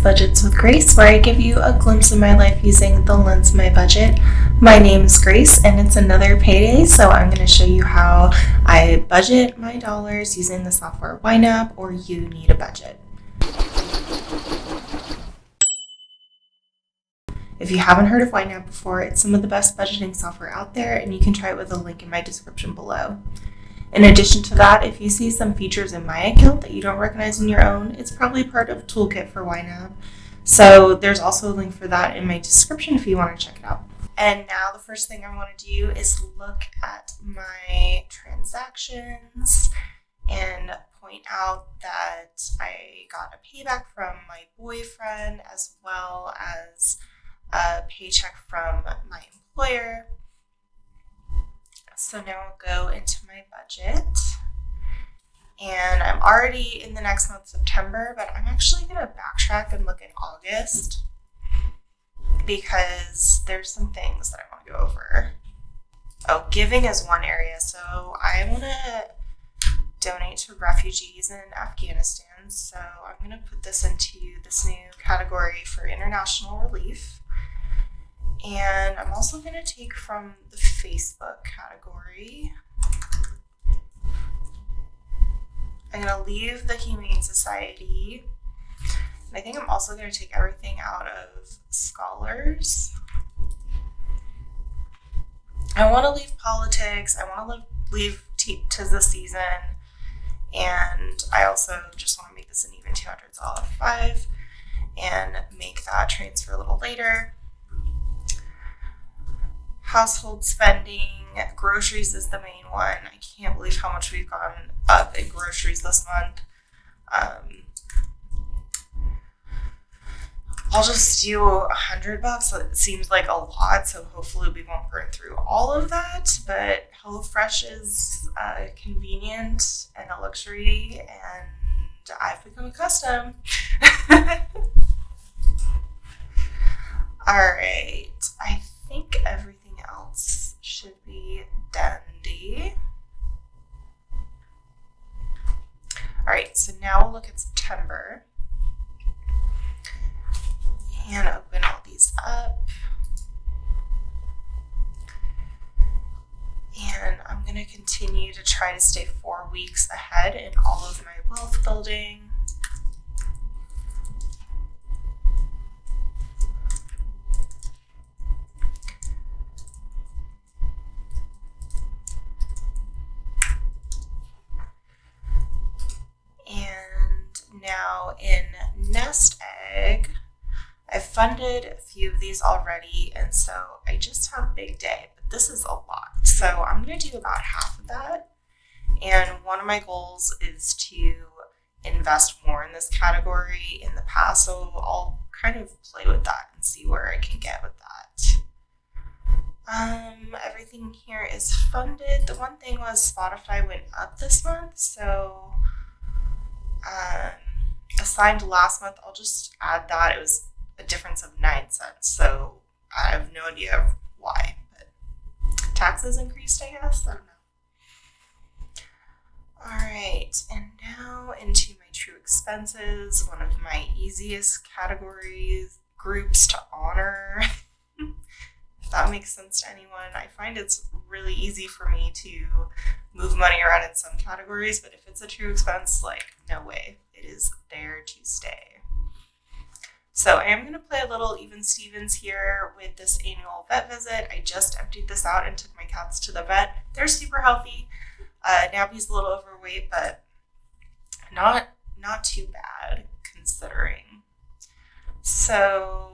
Budgets with Grace, where I give you a glimpse of my life using the lens of my budget. My name is Grace, and it's another payday, so I'm going to show you how I budget my dollars using the software YNAB, or You Need a Budget. If you haven't heard of YNAB before, it's some of the best budgeting software out there, and you can try it with a link in my description below. In addition to that, if you see some features in my account that you don't recognize in your own, it's probably part of Toolkit for YNAB. So there's also a link for that in my description if you want to check it out. And now the first thing I want to do is look at my transactions and point out that I got a payback from my boyfriend as well as a paycheck from my employer. So now I'll go into my budget, and I'm already in the next month, September, but I'm actually going to backtrack and look at August because there's some things that I want to go over. Oh, giving is one area. So I want to donate to refugees in Afghanistan. So I'm going to put this into this new category for international relief. And I'm also going to take from the Facebook category. I'm going to leave the Humane Society. And I think I'm also going to take everything out of scholars. I want to leave politics. I want to leave tis the season. And I also just want to make this an even 200, so I'll have 5 and make that transfer a little later. Household spending, groceries is the main one. I can't believe how much we've gone up in groceries this month. I'll just do $100. It seems like a lot, so hopefully we won't burn through all of that. But HelloFresh is convenient and a luxury, and I've become accustomed. All right, I think everything else should be dandy. All right, so now we'll look at September and open all these up. And I'm going to continue to try to stay 4 weeks ahead in all of my wealth building. Now in Nest Egg, I've funded a few of these already, and so I just have Big Day, but this is a lot. So I'm going to do about half of that. And one of my goals is to invest more in this category in the past, so I'll kind of play with that and see where I can get with that. Everything here is funded. The one thing was Spotify went up this month, so assigned last month, I'll just add that. It was a difference of 9 cents, so I have no idea why, but taxes increased, I guess. I don't know. All right, and now into my true expenses, one of my easiest groups to honor. If that makes sense to anyone. I find it's really easy for me to move money around in some categories, but if it's a true expense, like, no way. It is there to stay. So I am going to play a little even Stevens here with this annual vet visit. I just emptied this out and took my cats to the vet. They're super healthy. Nappy's a little overweight, but not too bad considering. So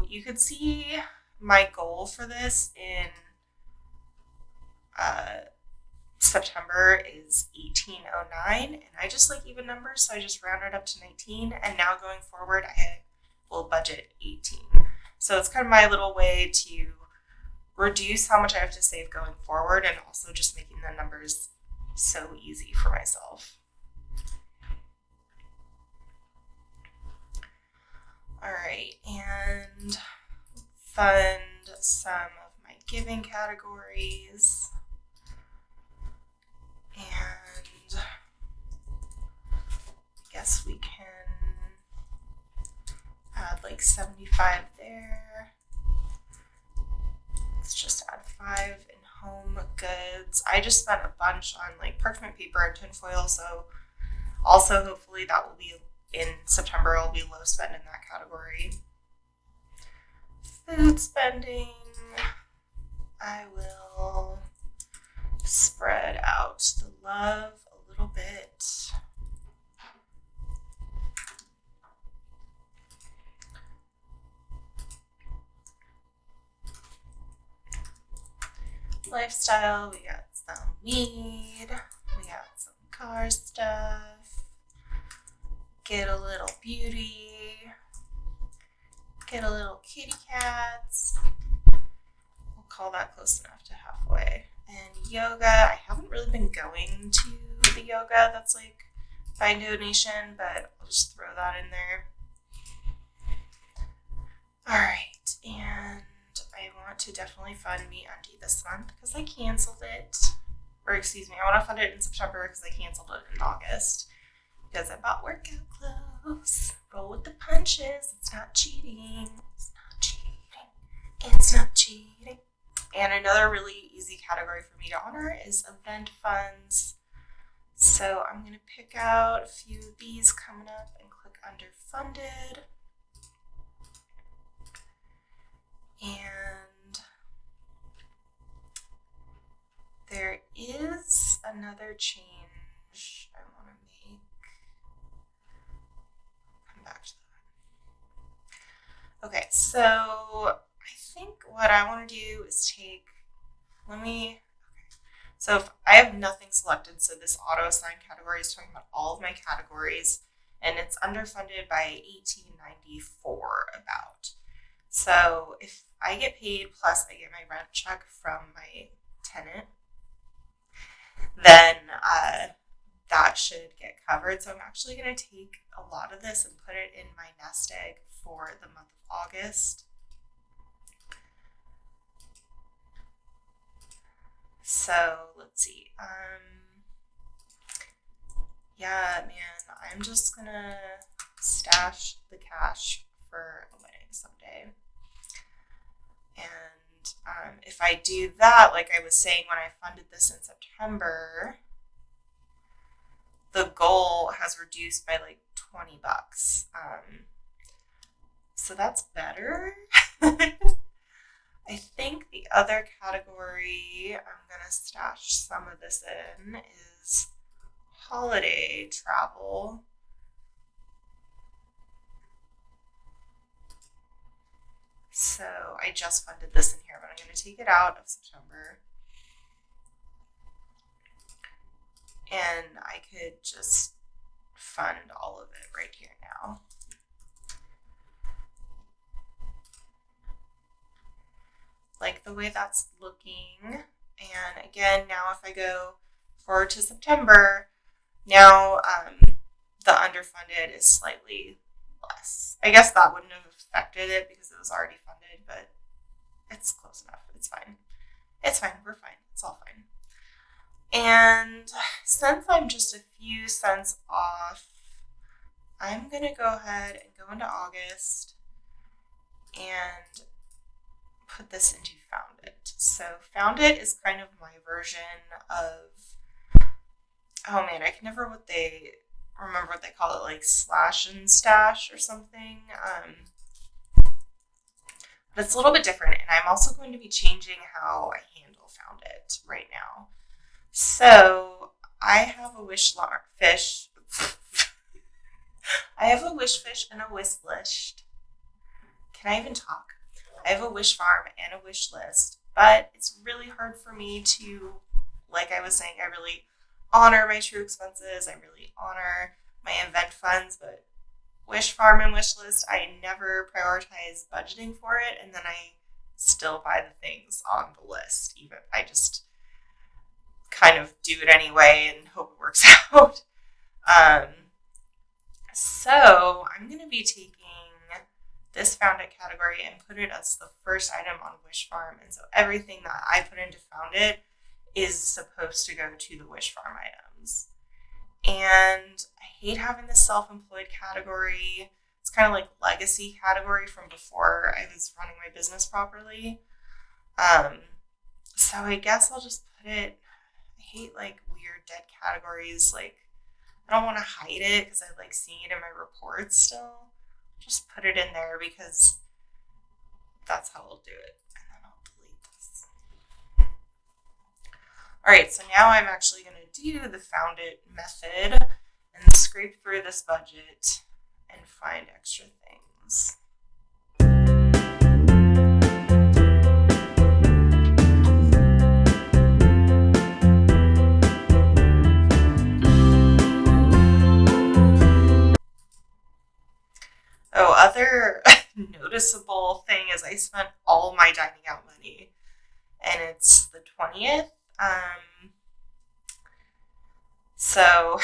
you could see my goal for this in September is 1809, and I just like even numbers, so I just rounded up to 19, and now going forward I will budget 18. So it's kind of my little way to reduce how much I have to save going forward, and also just making the numbers so easy for myself. All right, and fund some of my giving categories. And I guess we can like 75 there. Let's just add 5 in home goods. I just spent a bunch on like parchment paper and tinfoil, so also hopefully that will be in September. It'll be low spend in that category. Food spending, I will spread out the love a little bit. Lifestyle, we got some weed, we got some car stuff, get a little beauty, get a little kitty cats. We'll call that close enough to halfway. And yoga, I haven't really been going to the yoga that's like by donation, but I'll just throw that in there. All right, and I want to definitely fund MeUndies this month because I canceled it. Or excuse me, I want to fund it in September because I canceled it in August because I bought workout clothes. Roll with the punches. It's not cheating. It's not cheating. It's not cheating. And another really easy category for me to honor is event funds. So I'm going to pick out a few of these coming up and click under funded. And there is another change I want to make. Come back to that. Okay, so I think what I want to do is so if I have nothing selected, so this auto assign category is talking about all of my categories, and it's underfunded by $18.94 about. So if I get paid plus I get my rent check from my tenant, then that should get covered. So I'm actually going to take a lot of this and put it in my nest egg for the month of August. So let's see. Yeah, man, I'm just going to stash the cash for a wedding someday. And if I do that, like I was saying when I funded this in September, the goal has reduced by like $20. So that's better. I think the other category I'm going to stash some of this in is holiday travel. So I just funded this in here, but I'm going to take it out of September. And I could just fund all of it right here now. Like the way that's looking. And again, now if I go forward to September, now the underfunded is slightly less. I guess that wouldn't have affected it because it was already funded, but it's close enough. It's fine. It's fine. We're fine. It's all fine. And since I'm just a few cents off, I'm going to go ahead and go into August and put this into Found It. So Found It is kind of my version of, oh man, I can never remember what they call it, like slash and stash or something. But it's a little bit different, and I'm also going to be changing how I handle Found It right now. So I have a wish fish. I have a wish fish and a wish list. Can I even talk? I have a wish farm and a wish list, but it's really hard for me to, like I was saying, I really honor my true expenses. I really honor my event funds, but wish farm and wish list, I never prioritize budgeting for it, and then I still buy the things on the list. Even I just kind of do it anyway and hope it works out. So I'm going to be taking this Found It category and put it as the first item on Wish Farm. And so everything that I put into Found It is supposed to go to the Wish Farm items. And I hate having this self-employed category. It's kind of like legacy category from before I was running my business properly. So I guess I'll just put it, I hate like weird dead categories. Like I don't want to hide it because I like seeing it in my reports still. Just put it in there because that's how I'll do it. And then I'll delete this. All right, so now I'm actually going to do the found it method and scrape through this budget and find extra things. Oh, other noticeable thing is I spent all my dining out money, and it's the 20th. So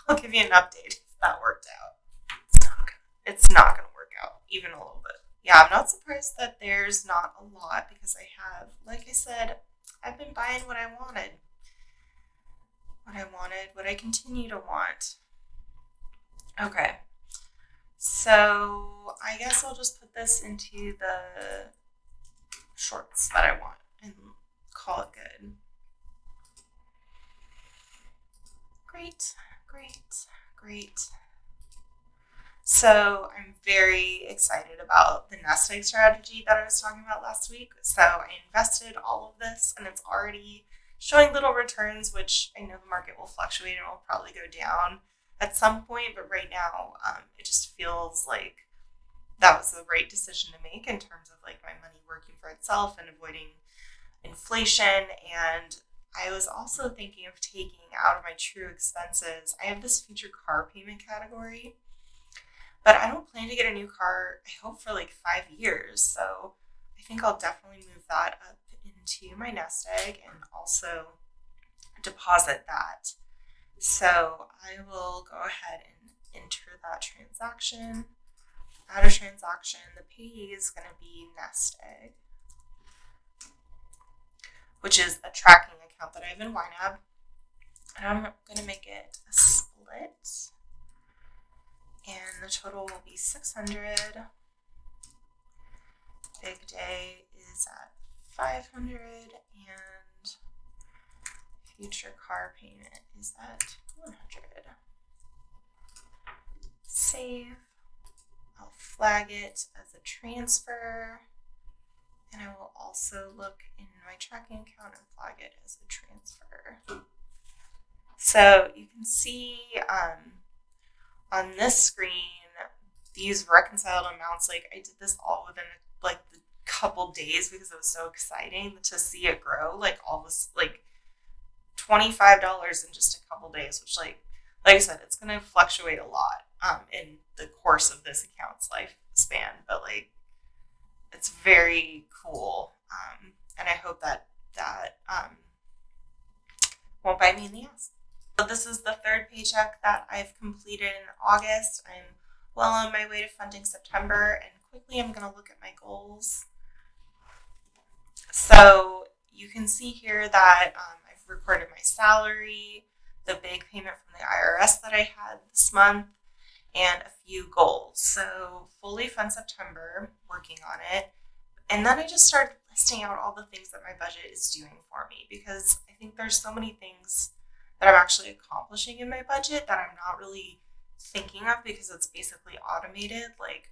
I'll give you an update if that worked out. It's not gonna work out even a little bit. Yeah, I'm not surprised that there's not a lot because I have, like I said, I've been buying what I wanted, what I continue to want. Okay. So I guess I'll just put this into the shorts that I want and call it good. Great. So I'm very excited about the nest egg strategy that I was talking about last week. So I invested all of this and it's already showing little returns, which I know the market will fluctuate and will probably go down at some point, but right now it just feels like that was the right decision to make in terms of like my money working for itself and avoiding inflation. And I was also thinking of taking out of my true expenses. I have this future car payment category, but I don't plan to get a new car, I hope, for like 5 years. So I think I'll definitely move that up into my nest egg and also deposit that. So I will go ahead and enter that transaction. Add a transaction. The payee is going to be nest egg, which is a tracking account that I have in YNAB. And I'm going to make it a split. And the total will be 600. Big day is at 500 and future car payment is at 100. Save. I'll flag it as a transfer. And I will also look in my tracking account and flag it as a transfer. So you can see on this screen, these reconciled amounts, like I did this all within like the couple days because it was so exciting to see it grow, like all this, like $25 in just a couple days, which like I said, it's going to fluctuate a lot in the course of this account's lifespan, but like it's very cool. And I hope that won't bite me in the ass. So this is the third paycheck that I've completed in August. I'm well on my way to funding September, and quickly I'm going to look at my goals. So you can see here that I've recorded my salary, the big payment from the IRS that I had this month, and a few goals. So fully fund September, working on it. And then I just started listing out all the things that my budget is doing for me because I think there's so many things that I'm actually accomplishing in my budget that I'm not really thinking of because it's basically automated. Like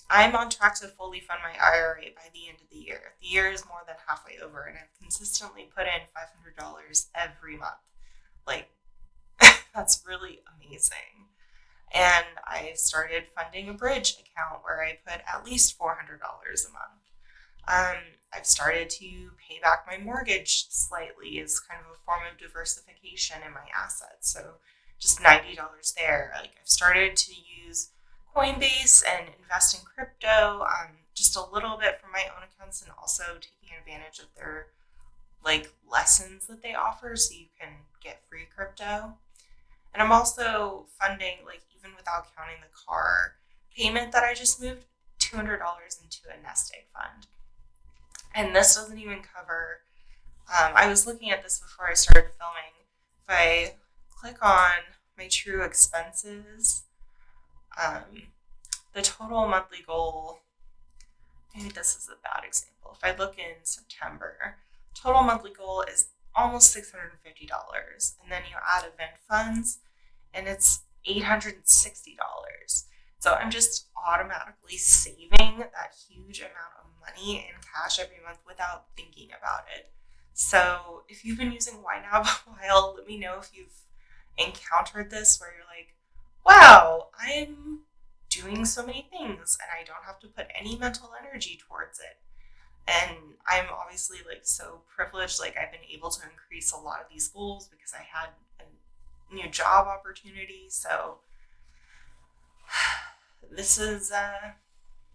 I'm on track to fully fund my IRA by the end of the year. The year is more than halfway over and I've consistently put in $500 every month. Like that's really amazing. And I started funding a bridge account where I put at least $400 a month. I've started to pay back my mortgage slightly as kind of a form of diversification in my assets. So just $90 there. Like I've started to use Coinbase and invest in crypto, just a little bit from my own accounts and also taking advantage of their like lessons that they offer so you can get free crypto. And I'm also funding, like even without counting the car payment that I just moved, $200 into a nest egg fund. And this doesn't even cover, I was looking at this before I started filming. If I click on my true expenses, the total monthly goal, maybe this is a bad example. If I look in September, total monthly goal is almost $650. And then you add event funds and it's $860. So I'm just automatically saving that huge amount of money in cash every month without thinking about it. So if you've been using YNAB a while, let me know if you've encountered this where you're like, wow, I'm doing so many things and I don't have to put any mental energy towards it. And I'm obviously like so privileged, like I've been able to increase a lot of these goals because I had a new job opportunity. So this is,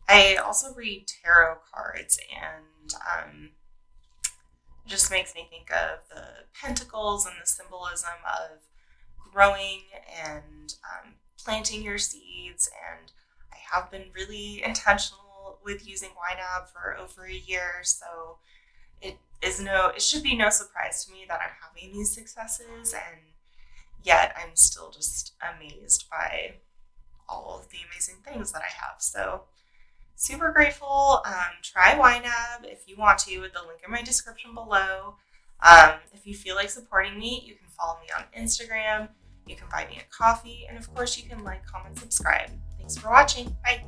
I also read tarot cards, and it just makes me think of the pentacles and the symbolism of growing and planting your seeds. And I have been really intentional with using YNAB for over a year, so it should be no surprise to me that I'm having these successes, and yet I'm still just amazed by all of the amazing things that I have. So super grateful. Try YNAB if you want to, with the link in my description below. If you feel like supporting me, you can follow me on Instagram. You can buy me a coffee. And of course, you can like, comment, subscribe. Thanks for watching. Bye.